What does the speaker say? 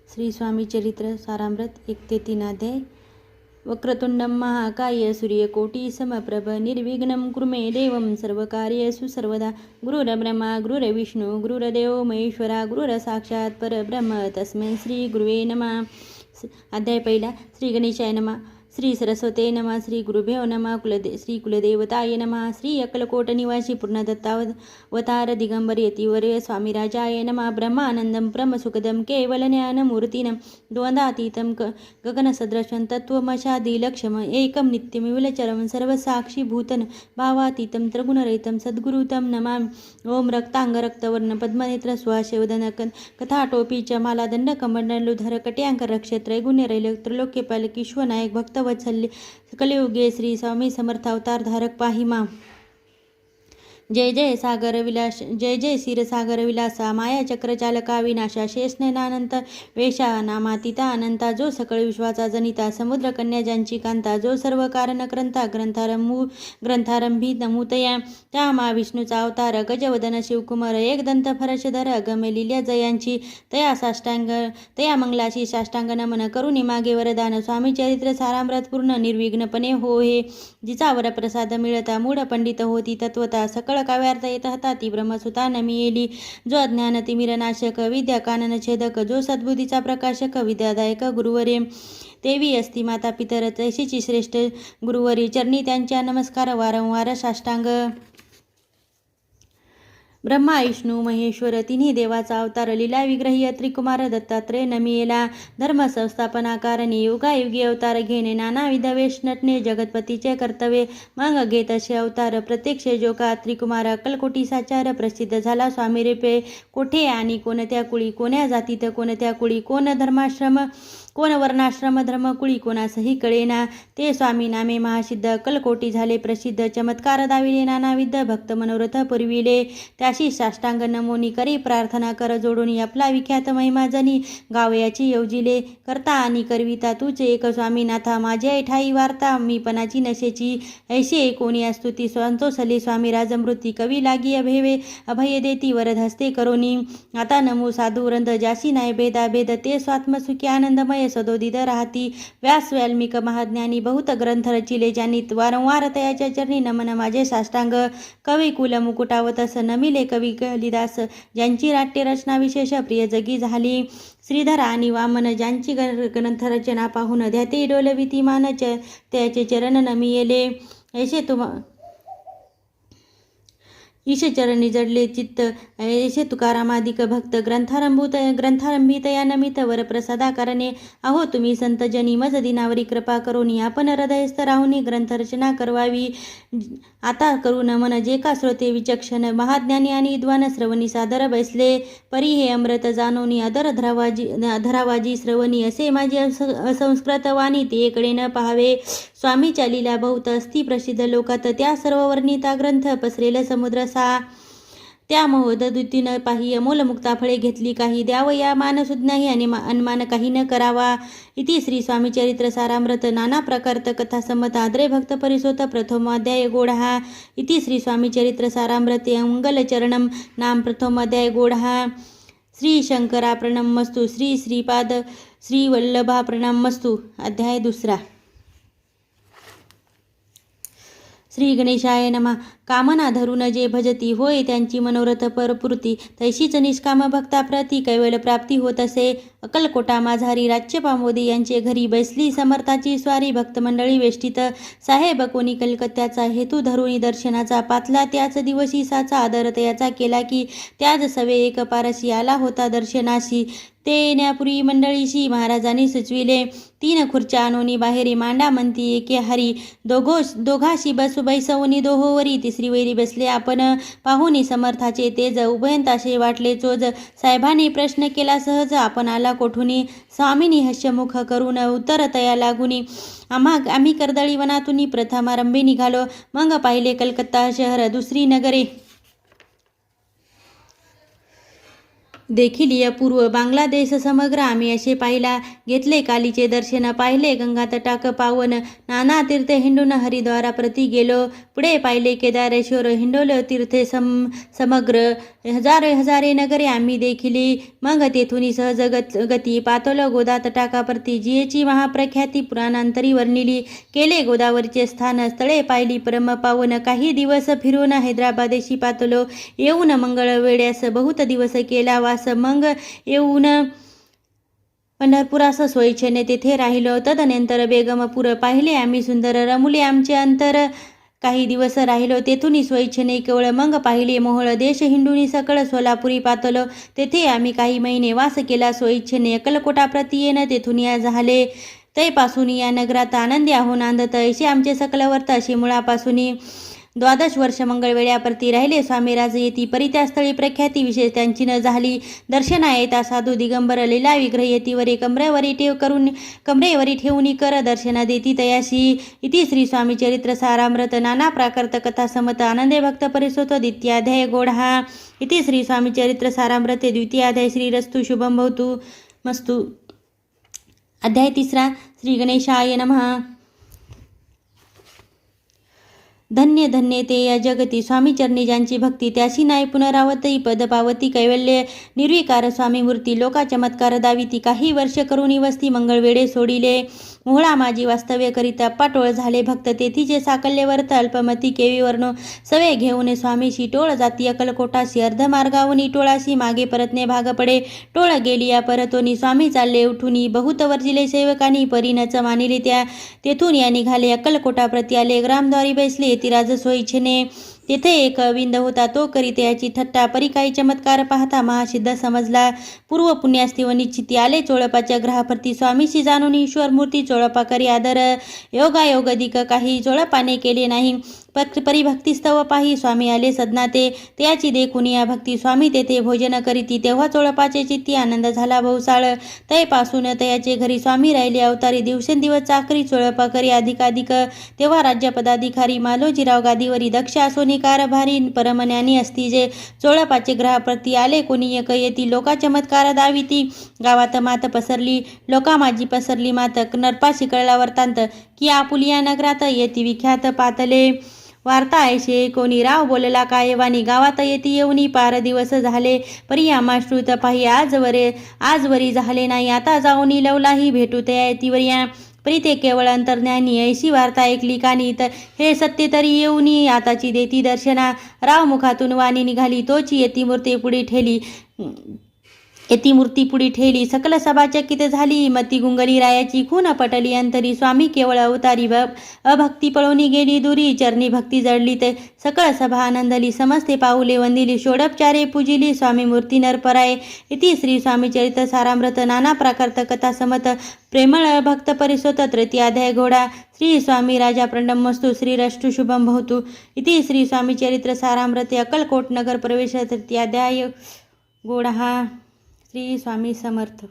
श्री स्वामी चरित्र सारामृत 1 ते 3 अध्याय. वक्रतुंडम महाकाय सूर्यकोटी समप्रभ निर्विघ्नं कुरु मे देवं सर्वकार्येषु सर्वदा. गुरुर्ब्रह्मा गुरुर्विष्णू गुरुर्देव महेश्वरा गुरुर्साक्षात् परब्रह्म तस्मै श्री गुरुवे नमः. अध्याय पहिला. श्री गणेशाय नमः. श्री सरस्वते नमः. श्री गुरुभ्यो नमः. श्री कुलदेवताय नमः. श्री अक्कलकोट निवासी पूर्णदत्तावतार दिगंबर यतिवर्य स्वामीराजाय नमः. ब्रह्मानंदं परमसुखदं केवलज्ञानमूर्तिनं द्वंद्वातीतं गगनसदृशं तत्त्वमशादिलक्ष्यम् एकं नित्यमिवलचरं सर्वसाक्षीभूतं भावातीतं त्रिगुणरहितं सद्गुरुतं नमामि. ओम रक्तांगरक्तवर्ण पद्मनेत्र सुहास्यवदन कथाटोपी च मालादंडकमंडलुधर कट्यांकरक्षत्रैगुण्यरैल त्रैलोक्यपालकीश्वनायक भक्तवत्सल्य कलियुगे श्री स्वामी समर्थ अवतार धारक पाहिमा. जय जय सागर विलास जय जय क्षीरसागर विलासा माया चक्रचालका विनाशा शेषनयनानंत वेशा नामातीता अनंता जो सकळ विश्वाचा जनिता समुद्र कन्या ज्यांची कांता जो सर्व कारण ग्रंथारंभी नमूतया त्या महाविष्णूचा अवतार गजवदन शिवकुमार एकदंत फरशधर अगमे लिल्या जयांची तया मंगलाची साष्टांग नमन करुणी मागे वरदान. स्वामी चरित्र सारामृत पूर्ण निर्विघ्नपणे हो हे जिचा वरप्रसाद मिळता मूढ पंडित होती तत्वता सकळ काव्यार्थ येत होता ती ब्रह्मसुता नमियेली. जो अज्ञान तिमिरनाशक विद्या कानन छेदक जो सद्बुद्धीचा प्रकाशक विद्यादायक गुरुवर्य देवी असती माता पितर तैशीची श्रेष्ठ गुरुवरी चरणी त्यांच्या नमस्कार वारंवार साष्टांग. ब्रह्मा विष्णू महेश्वर तिन्ही देवाचा अवतार लीला विग्रही त्रिकुमार दत्तात्रय नमियेला. धर्म संस्थापनाकारणी युगायुगी अवतार घेणे नानाविध वेश नटणे जगतपतीचे कर्तव्य मग घेत असे अवतार प्रत्यक्ष जो का त्रिकुमार अक्कलकोटी साचार प्रसिद्ध झाला. स्वामी रेपे कोठे आणि कोणत्या कुळी कोण्या जातीत कोणत्या कुळी कोण धर्माश्रम कोण वर्णाश्रम धर्मकुळी कोणासही कळेना ते स्वामी नामे महासिद्ध अक्कलकोटी झाले प्रसिद्ध. चमत्कार दाविले नानाविध भक्त मनोरथ पुरविले त्याशी साष्टांग नमोनी करी प्रार्थना कर जोडून आपला विख्यात महिमा जनी गावयाची योजिले. करता आणि करविता तुझे एक स्वामीनाथा माझे ठाई वार्ता मीपणाची नशेची ऐसे कोणी स्तुती संतोषले स्वामी राजमृती कवी लागी अभेवे अभय देती वरद हस्ते करोनी. आता नमो साधू वृंद जासी नाय भेदा भेद ते स्वात्मसुखी आनंदमय सदोदित राहती. व्यास वाल्मिक महाज्ञानी बहुत ग्रंथ रचिले ज्यांनी वारंवार तयाच्या चरणी नमन माझे साष्टांग. कवी कुल मुकुटावतस नमिले कवी कालिदास ज्यांची नाट्य रचना विशेष प्रिय जगी झाली. श्रीधर आणि वामन ज्यांची ग्रंथ रचना पाहून ध्याते डोलविती मान त्याचे चरण नमियेले. ऐसे ईशचरणी जडले चित्त ऐसे तुकारामादिक भक्त ग्रंथारंभितया नमित वरप्रसादा करणे. अहो तुम्ही संतजनी मज दिनावरी कृपा करोनी आपण हृदयस्थ राहुनी ग्रंथरचना करवावी. आता करू नमन जे का श्रोते विचक्षण महाज्ञानी आणि विद्वान श्रवणी सादर बैसले. परी हे अमृत जानोनी अधरावाजी श्रवणी असे माझी असंस्कृत वाणी तेकडे न पाहावे. स्वामीच्या लीला बहुत असती प्रसिद्ध लोकात त्या सर्व वर्णिता ग्रंथ पसरेल समुद्र सा. त्या महोदतीनं पाही अमोल मुक्ता फळे घेतली काही द्यावया मानसुज्ञाही आणि अनुमान काही न करावा. इति श्री स्वामी चरित्र सारामृत नाना प्रकारत कथा संमत आदरे भक्त परिसोत प्रथमोध्याय गोढा. इति श्री स्वामी चरित्र सारामृत मंगलचरणम नाम प्रथमोध्याय गोढा. श्री शंकरा प्रणमस्तु. श्री श्रीपाद श्री वल्लभा प्रणमस्तु. अध्याय दुसरा. श्री गणेशाय नमः. कामना धरून जे भजती होय त्यांची मनोरथ परपूर्ती तैशीच निष्काम भक्ताप्रती कैवल प्राप्ती होत असे. अक्कलकोटा माझारी राज्य पामोदी यांचे घरी बैसली समर्थाची स्वारी भक्तमंडळी वेष्टित. साहेब कोणी कलकत्त्याचा हेतू धरुणी दर्शनाचा पातला त्याच दिवशी साचा आदर तयाचा केला की त्याच सवे एक पारशी आला होता दर्शनाशी. ते येण्यापूर्वी मंडळीशी महाराजांनी सुचविले 3 खुर्च्या आणोनी बाहेरी मांडा म्हणती एके हारी दोघाशी बैसवनी दोहोवरी तिसरी वैरी बसले. आपण पाहुनी समर्थाचे तेज उभयंताशे वाटले चोज. साहेबांनी प्रश्न केला सहज आपण आला कोठुनी. स्वामींनी हास्यमुख करून उत्तर तया लागुनी आम्ही कर्दळी वनातुनी प्रथमारंभी निघालो. मग पाहिले कलकत्ता शहर दुसरी नगरे देखील पूर्व बांगलादेश समग्र आम्ही असे पाहिला. घेतले कालीचे दर्शन, पाहिले गंगा तटाक पावन, नाना तीर्थ हिंडून हरिद्वारा प्रति गेलो. पुढे पाहिले केदारेश्वर, हिंडोलो तीर्थे समग्र. हजारे नगरे आम्ही देखील. मग तेथून सहज गती पातलो गोदा तटाकाप्रती, जियेची महाप्रख्याती पुराणांतरी वर्णिली. केले गोदावरीचे स्थान, स्थळे पाहिली परम पावन. काही दिवस फिरून हैदराबादेशी पातलो. येऊन मंगळवेड्यास बहुत दिवस केला वास. मग येऊन पंढरपुरास सोयीच्छेने तेथे राहिलो. तदनंतर बेगमपूर पाहिले आम्ही सुंदर, रमुले आमचे अंतर. काही दिवस राहिलो तेथून सोयीच्छेने केवळ. मग पाहिले मोहोळ देश हिंडूनी सकळ. सोलापुरी पातलो तेथे आम्ही काही महिने वास केला सोयीच्छेने. अक्कलकोटाप्रती येण तेथून या झाले. तैपासून या नगरात आनंदी आहो नांदत. ऐसे आमचे सकल वर्त. अशी मुळापासून 12 वर्ष मंगळवेळ्याप्रती राहिले. स्वामीराज येती परी त्या स्थळी प्रख्याती विशेष त्यांची न झाली. दर्शना येता साधू दिगंबर लीला विग्रह येतीवरे कमरेवरी ठेवून कर दर्शना देती तयाशी. इति श्री स्वामी चरित्र सारामृत नाना प्राकृत कथा समत आनंदे भक्त परिसोत द्वितीयाध्याय गोढा. इति श्री स्वामी चरित्र सारामृते द्वितीयाध्याय. श्रीरस्तु शुभम भवतु मस्तु. अध्याय 3. श्री गणेशाय नमः. धन्य धन्य ते या जगती स्वामी चरणी ज्यांची भक्ती, त्याशी नाही पुनरावती पद पावती. कैवल्य निर्विकार स्वामी मूर्ती, लोका चमत्कार दाविती. काही वर्ष करुणी वस्ती मंगळवेढे सोडिले. मोहळा माझी वास्तव्य करिता पाटोळ झाले भक्त. तेथीचे साकल्य वर्त अल्पमती केवी वर्णो. सवे घेऊन स्वामीशी टोळ जाती अक्कलकोटाशी. अर्धमार्गावनी टोळाशी मागे परतणे भाग पडे. टोळ गेली या परतोनी स्वामी चालले उठूनी. बहुत वर्जिले सेवकानी परीनच मानिले त्या. तेथून या निघाले अक्कलकोटाप्रती आले. ग्रामद्वारी बैसले यतिराज सोयीच्छेने. तेथे एक विंद होता तो करीत याची थट्टा. परी काही चमत्कार पाहता महासिद्ध समजला. पूर्व पुण्यास्ती व निश्चिती आले चोळपाच्या ग्रहाप्रती. स्वामीशी जाणून ईश्वर मूर्ती चोळपा करी आदर. योगायोग अधिक काही चोळपाने केले नाही. परिभक्तिस्तव पाही स्वामी आले सदनाते. त्याची देखून या भक्ती स्वामी तेथे भोजन करीती. तेव्हा चोळपाचे चित्ती आनंद झाला बहुसाळ. तैपासून तयाचे घरी स्वामी राहिले अवतारी. दिवसेंदिवस चाकरी चोळपा करी अधिकाधिक. तेव्हा राज्यपदाधिकारी मालोजीराव गादीवरी. दक्ष असोनी कारभारी परमज्ञानी असती जे. चोळपाचे ग्रहाप्रती आले कोणी एक येती. लोका चमत्कार दाविती. गावात मात पसरली. लोका माझी पसरली मात. नरपाशी कळला वर्तांत की आपुलिया नगरात येती विख्यात पातले. वार्ता ऐशे कोणी राव बोलला कायवानी. गावात येती येऊनी पार दिवस झाले. परी आमाश्रुत पाही आजवरी झाले नाही. आता जाऊनी लवलाही भेटू त्या येतीवर्या. परी ते केवळ अंतर्ज्ञानी. ऐशी वार्ता ऐकली कानी. तर हे सत्य तरी येऊनी आताची देती दर्शना. राव मुखातून वाणी निघाली तोची येती मूर्ती पुढी ठेली. सकल सभा चकित झाली. मती गुंगली रायाची खून पटली अंतरी. स्वामी केवळ अवतारी. अभक्ती पळवणी गेली दुरी. चरणी भक्ती जडली ते सकळ सभा आनंदली. समस्ते पाऊले वंदिली. षोडपचारे पूजिली. स्वामी मूर्ती नरपराय. इति श्री स्वामी चरित्र सारामृत नाना प्राकृत कथा समत. प्रेमळ भक्त परिसोत तृतीयाध्याय घोडा. श्री स्वामी राजा प्रणमस्तु. श्रीरस्तु शुभम भवतु. इति श्री स्वामी चरित्र सारामृते अक्कलकोट नगर प्रवेश तृतीयाध्याय गोडा. श्री स्वामी समर्थ.